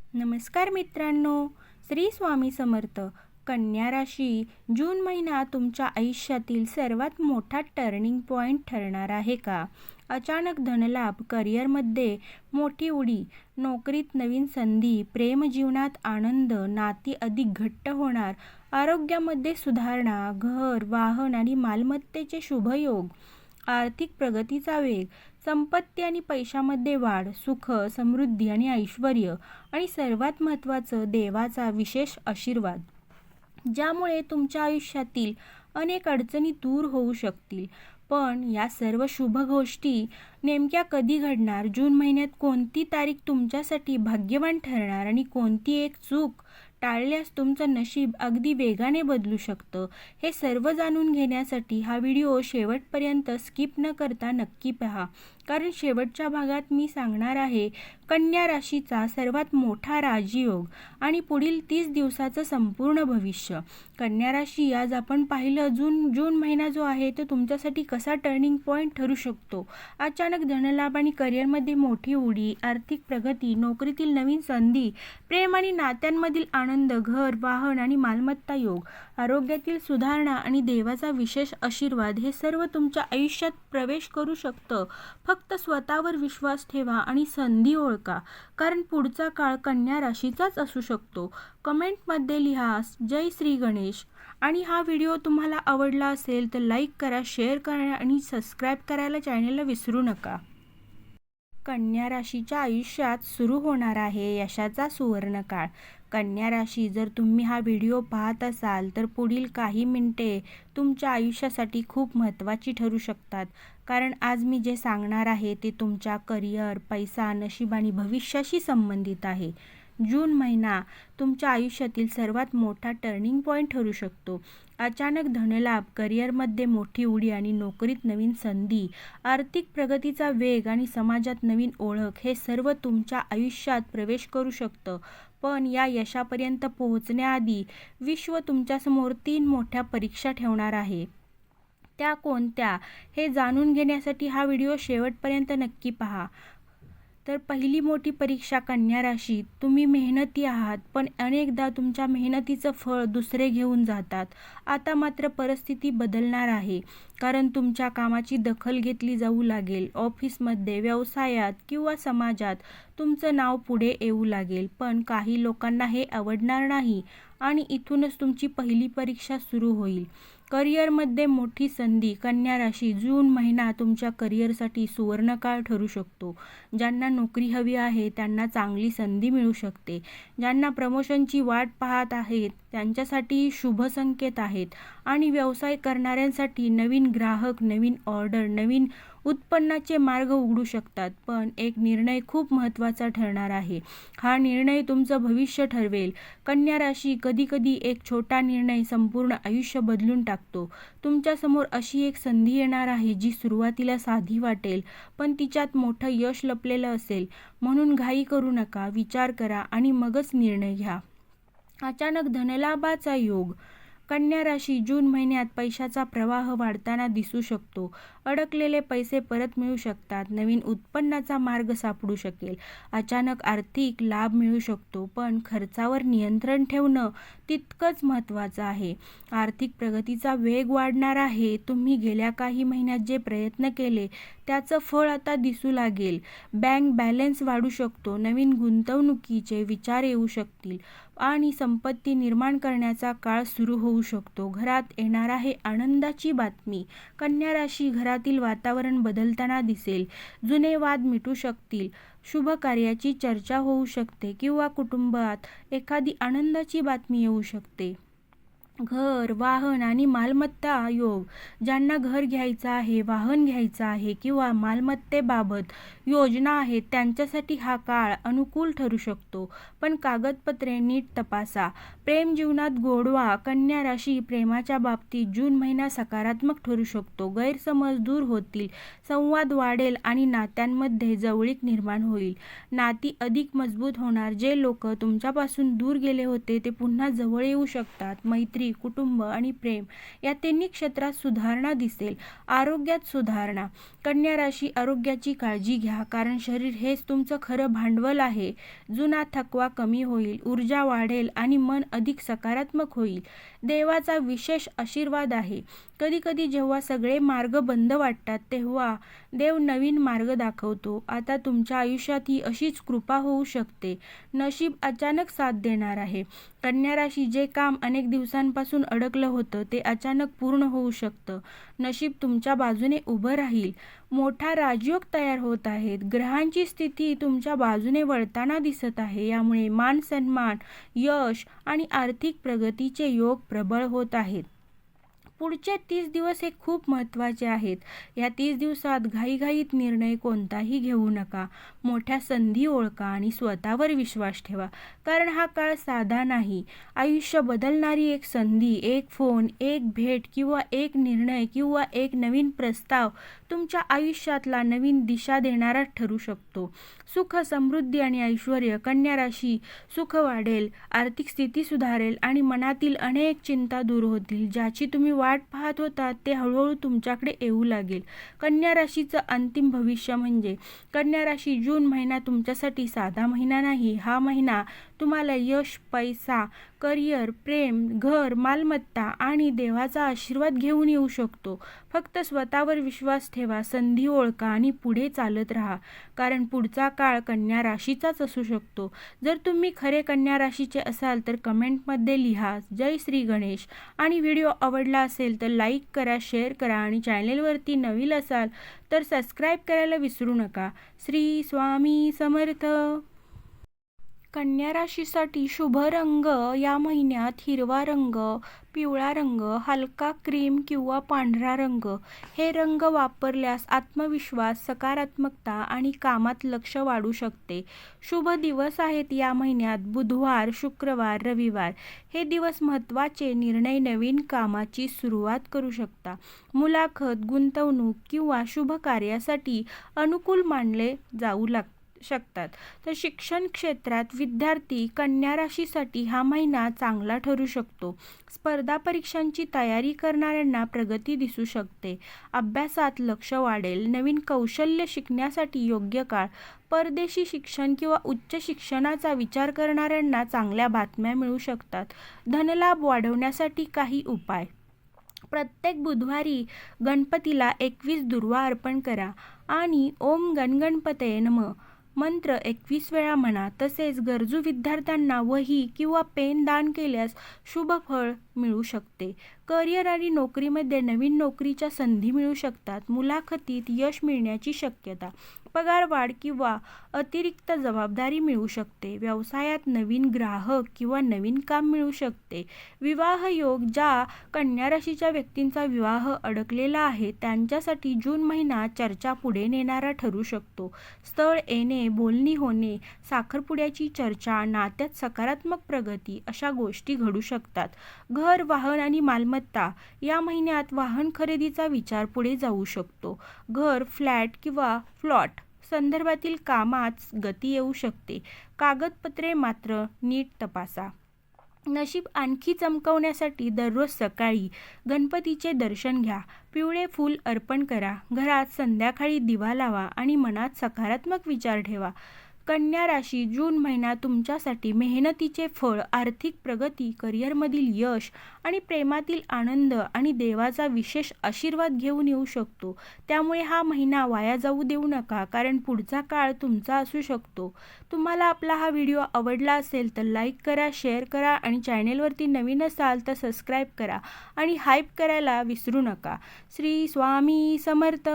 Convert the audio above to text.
नमस्कार मित्रांनो, श्री स्वामी समर्थ. कन्या राशी जून महिना तुमच्या आयुष्यातील सर्वात मोठा टर्निंग पॉइंट ठरणार आहे का? अचानक धनलाभ, करिअरमध्ये मोठी उडी, नोकरीत नवीन संधी, प्रेमजीवनात आनंद, नाती अधिक घट्ट होणार, आरोग्यामध्ये सुधारणा, घर, वाहन आणि मालमत्तेचे शुभयोग, आर्थिक प्रगतीचा वेग, संपत्ती आणि पैशामध्ये वाढ, सुख, समृद्धी आणि ऐश्वर, आणि सर्वात महत्त्वाचं देवाचा विशेष आशीर्वाद, ज्यामुळे तुमच्या आयुष्यातील अनेक अडचणी दूर होऊ शकतील. पण या सर्व शुभ गोष्टी नेमक्या कधी घडणार? जून महिन्यात कोणती तारीख तुमच्यासाठी भाग्यवान ठरणार आणि कोणती एक चूक टाळल्यास तुमचं नशीब अगदी वेगाने बदलू शकतं? हे सर्व जाणून घेण्यासाठी हा व्हिडिओ शेवटपर्यंत स्किप न करता नक्की पहा, कारण शेवटच्या भागात मी सांगणार आहे कन्या राशीचा सर्वात मोठा राजयोग आणि पुढील 30 दिवसाचं संपूर्ण भविष्य. कन्या राशी, आज आपण पाहिलं जून महिना जो आहे तो तुमच्यासाठी कसा टर्निंग पॉईंट ठरू शकतो. अचानक धनलाभ आणि करिअरमध्ये मोठी उडी, आर्थिक प्रगती, नोकरीतील नवीन संधी, प्रेम आणि नात्यांमधील आनंद, घर, वाहन आणि मालमत्ता योग, आरोग्यातील सुधारणा आणि देवाचा विशेष आशीर्वाद, हे सर्व तुमच्या आयुष्यात प्रवेश करू शकतं. फक्त स्वतःवर विश्वास ठेवा आणि संधी ओळखा, कारण पुढचा काळ कन्या राशीचाच असू शकतो. कमेंटमध्ये लिहा जय श्री गणेश. आणि हा व्हिडिओ तुम्हाला आवडला असेल तर लाईक करा, शेअर करा आणि सबस्क्राईब करायला चॅनलला विसरू नका. कन्या राशीच्या आयुष्यात सुरू होणार आहे यशाचा सुवर्णकाळ. कन्या राशी, जर तुम्ही हा व्हिडिओ पाहत असाल तर पुढील काही मिनिटे तुमच्या आयुष्यासाठी खूप महत्त्वाची ठरू शकतात, कारण आज मी जे सांगणार आहे ते तुमच्या करिअर, पैसा, नशीब आणि भविष्याशी संबंधित आहे. जून महिना तुमच्या आयुष्यातील सर्वात मोठा टर्निंग पॉईंट ठरू शकतो. अचानक धनलाभ, करिअरमध्ये मोठी उडी आणि नोकरीत नवीन संधी, आर्थिक प्रगतीचा वेग आणि समाजात नवीन ओळख, हे सर्व तुमच्या आयुष्यात प्रवेश करू शकतं. पण या यशापर्यंत पोहोचण्याआधी विश्व तुमच्यासमोर 3 मोठ्या परीक्षा ठेवणार आहे. त्या कोणत्या हे जाणून घेण्यासाठी हा व्हिडिओ शेवटपर्यंत नक्की पहा. तर पहिली मोठी परीक्षा कन्या राशी, तुम्ही मेहनती आहात, पण अनेकदा तुमच्या मेहनतीचं फळ दुसरे घेऊन जातात. आता मात्र परिस्थिती बदलणार आहे, कारण तुमच्या कामाची दखल घेतली जाऊ लागेल. ऑफिसमध्ये, व्यवसायात किंवा समाजात तुमचं नाव पुढे येऊ लागेल. पण काही लोकांना हे आवडणार नाही आणि इथूनच तुमची पहिली परीक्षा सुरू होईल. करिअरमध्ये मोठी संधी. कन्या राशी, जून महिना तुमच्या करिअरसाठी सुवर्णकाळ ठरू शकतो. ज्यांना नोकरी हवी आहे त्यांना चांगली संधी मिळू शकते. ज्यांना प्रमोशनची वाट पाहत आहेत त्यांच्यासाठी शुभ संकेत आहेत. आणि व्यवसाय करणाऱ्यांसाठी नवीन ग्राहक, नवीन ऑर्डर, नवीन उत्पन्नाचे मार्ग उघडू शकतात. पण एक निर्णय खूप महत्त्वाचा ठरणार आहे. हा निर्णय तुमचं भविष्य ठरवेल. कन्या राशी, कधीकधी एक छोटा निर्णय संपूर्ण आयुष्य बदलून टाकतो. तुमच्यासमोर अशी एक संधी येणार आहे जी सुरुवातीला साधी वाटेल, पण तिच्यात मोठं यश लपलेलं असेल. म्हणून घाई करू नका, विचार करा आणि मगच निर्णय घ्या. अचानक धनलाभाचा योग. कन्या राशी, जून महिन्यात पैशाचा प्रवाह वाढताना दिसू शकतो. अडकलेले पैसे परत मिळू शकतात. नवीन उत्पन्नाचा मार्ग सापडू शकेल. अचानक आर्थिक लाभ मिळू शकतो, पण खर्चावर नियंत्रण ठेवणं तितकंच महत्त्वाचं आहे. आर्थिक प्रगतीचा वेग वाढणार आहे. तुम्ही गेल्या काही महिन्यात जे प्रयत्न केले त्याचं फळ आता दिसू लागेल. बँक बॅलन्स वाढू शकतो. नवीन गुंतवणुकीचे विचार येऊ शकतील आणि संपत्ती निर्माण करण्याचा काळ सुरू होऊ शकतो. घरात येणार आहे आनंदाची बातमी. कन्या राशी, घरातील वातावरण बदलताना दिसेल. जुने वाद मिटू शकतील. शुभ कार्याची चर्चा होऊ शकते किंवा कुटुंबात एखादी आनंदाची बातमी येऊ शकते. घर, वाहन आणि मालमत्ता योग. ज्यांना घर घ्यायचं आहे, वाहन घ्यायचं आहे किंवा मालमत्तेबाबत योजना आहेत त्यांच्यासाठी हा काळ अनुकूल ठरू शकतो. पण कागदपत्रे नीट तपासा. प्रेम जीवनात गोडवा. कन्या राशी, प्रेमाच्या बाबतीत जून महिना सकारात्मक ठरू शकतो. गैरसमज दूर होतील, संवाद वाढेल आणि नात्यांमध्ये जवळीक निर्माण होईल. नाती अधिक मजबूत होणार. जे लोक तुमच्यापासून दूर गेले होते ते पुन्हा जवळ येऊ शकतात. मैत्री, नोकरी, कुटुंब आणि प्रेम या तिन्ही क्षेत्रात सुधारणा दिसेल. आरोग्यात सुधारणा. कन्या राशी, आरोग्याची काळजी घ्या, कारण शरीर हेच तुमचं खरं भांडवल आहे. जुना थकवा कमी होईल, ऊर्जा वाढेल आणि मन अधिक सकारात्मक होईल. देवाचा विशेष आशीर्वाद आहे. कधीकधी जेव्हा सगळे मार्ग बंद वाटतात तेव्हा देव नवीन मार्ग दाखवतो. आता तुमच्या आयुष्यात ही अशीच कृपा होऊ शकते. नशीब अचानक साथ देणार आहे. कन्या राशी, जे काम अनेक दिवसांपासून अडकलं होतं ते अचानक पूर्ण होऊ शकतं. नशीब तुमच्या बाजूने उभं राहील. मोठा राजयोग तयार होत आहेत. ग्रहांची स्थिती तुमच्या बाजूने वळताना दिसत आहे. यामुळे मान सन्मान, यश आणि आर्थिक प्रगतीचे योग प्रबळ होत आहेत. पुढचे 30 दिवस हे खूप महत्त्वाचे आहेत. या 30 दिवसात घाईघाईत निर्णय कोणताही घेऊ नका. मोठ्या संधी ओळखा आणि स्वतःवर विश्वास ठेवा, कारण हा काळ साधा नाही. आयुष्य बदलणारी एक संधी, एक फोन, एक भेट किंवा एक निर्णय किंवा एक नवीन प्रस्ताव तुमच्या आयुष्यातला नवीन दिशा देणारा ठरू शकतो. सुख, समृद्धी आणि ऐश्वर्य. कन्या राशी, सुख वाढेल, आर्थिक स्थिती सुधारेल आणि मनातील अनेक चिंता दूर होतील. ज्याची तुम्ही वाट पाहत होता ते हळूहळू तुमच्याकडे येऊ लागेल. कन्या राशीचं अंतिम भविष्य म्हणजे कन्या राशी, जून महिना तुमच्यासाठी साधा महिना नाही. हा महिना तुम्हाला यश, पैसा, करिअर, प्रेम, घर, मालमत्ता आणि देवाचा आशीर्वाद घेऊन येऊ शकतो. फक्त स्वतःवर विश्वास ठेवा, संधी ओळखा आणि पुढे चालत राहा, कारण पुढचा काळ कन्या राशीचाच असू शकतो. जर तुम्ही खरे कन्या राशीचे असाल तर कमेंटमध्ये लिहा जय श्री गणेश. आणि व्हिडिओ आवडला असेल तर लाईक करा, शेअर करा आणि चॅनेलवरती नवीन असाल तर सबस्क्राईब करायला विसरू नका. श्री स्वामी समर्थ. कन्या राशीसाठी शुभ रंग या महिन्यात हिरवा रंग, पिवळा रंग, हलका क्रीम किंवा पांढरा रंग हे रंग वापरल्यास आत्मविश्वास, सकारात्मकता आणि कामात लक्ष वाढू शकते. शुभ दिवस आहेत या महिन्यात बुधवार, शुक्रवार, रविवार. हे दिवस महत्त्वाचे निर्णय, नवीन कामाची सुरुवात करू शकता. मुलाखत, गुंतवणूक किंवा शुभ कार्यासाठी अनुकूल मानले जाऊ शकतात. तर शिक्षण क्षेत्रात विद्यार्थी कन्या राशीसाठी हा महिना चांगला ठरू शकतो. स्पर्धा परीक्षांची तयारी करणाऱ्यांना प्रगती दिसू शकते. अभ्यासात लक्ष वाढेल. नवीन कौशल्य शिकण्यासाठी योग्य काळ. परदेशी शिक्षण किंवा उच्च शिक्षणाचा विचार करणाऱ्यांना चांगल्या बातम्या मिळू शकतात. धनलाभ वाढवण्यासाठी काही उपाय. प्रत्येक बुधवारी गणपतीला 21 दुर्वा अर्पण करा आणि ओम गणगणपतये नमः मंत्र 21 वेळा म्हणा. तसेच गरजू विद्यार्थ्यांना वही किंवा पेन दान केल्यास शुभ फळ मिळू शकते. करिअर आणि नोकरीमध्ये नवीन नोकरीच्या संधी मिळू शकतात. मुलाखतीत यश मिळण्याची शक्यता. पगार वाढ किंवा अतिरिक्त जबाबदारी मिळू शकते. व्यवसायात नवीन ग्राहक किंवा नवीन काम मिळू शकते. विवाह योग. ज्या कन्या राशीच्या व्यक्तींचा विवाह अडकलेला आहे त्यांच्यासाठी जून महिना चर्चा पुढे नेणारा ठरू शकतो. स्थळ येणे, बोलणी होणे, साखरपुड्याची चर्चा, नात्यात सकारात्मक प्रगती अशा गोष्टी घडू शकतात. घर, वाहन आणि मालमत्ता. या महिन्यात वाहन खरेदीचा विचार पुढे जाऊ शकतो. घर, फ्लॅट किंवा प्लॉट संदर्भातील कामात गती येऊ शकते. कागदपत्रे मात्र नीट तपासा. नशीब आणखी चमकवण्यासाठी दररोज सकाळी गणपतीचे दर्शन घ्या. पिवळे फूल अर्पण करा. घरात संध्याकाळी दिवा लावा आणि मनात सकारात्मक विचार ठेवा. कन्या राशी, जून महिना तुमच्यासाठी मेहनतीचे फळ, आर्थिक प्रगती, करिअरमधील यश आणि प्रेमातील आनंद आणि देवाचा विशेष आशीर्वाद घेऊन येऊ शकतो. त्यामुळे हा महिना वाया जाऊ देऊ नका, कारण पुढचा काळ तुमचा असू शकतो. तुम्हाला आपला हा व्हिडिओ आवडला असेल तर लाईक करा, शेअर करा आणि चॅनेलवरती नवीन असाल तर सबस्क्राईब करा आणि हाईप करायला विसरू नका. श्री स्वामी समर्थ.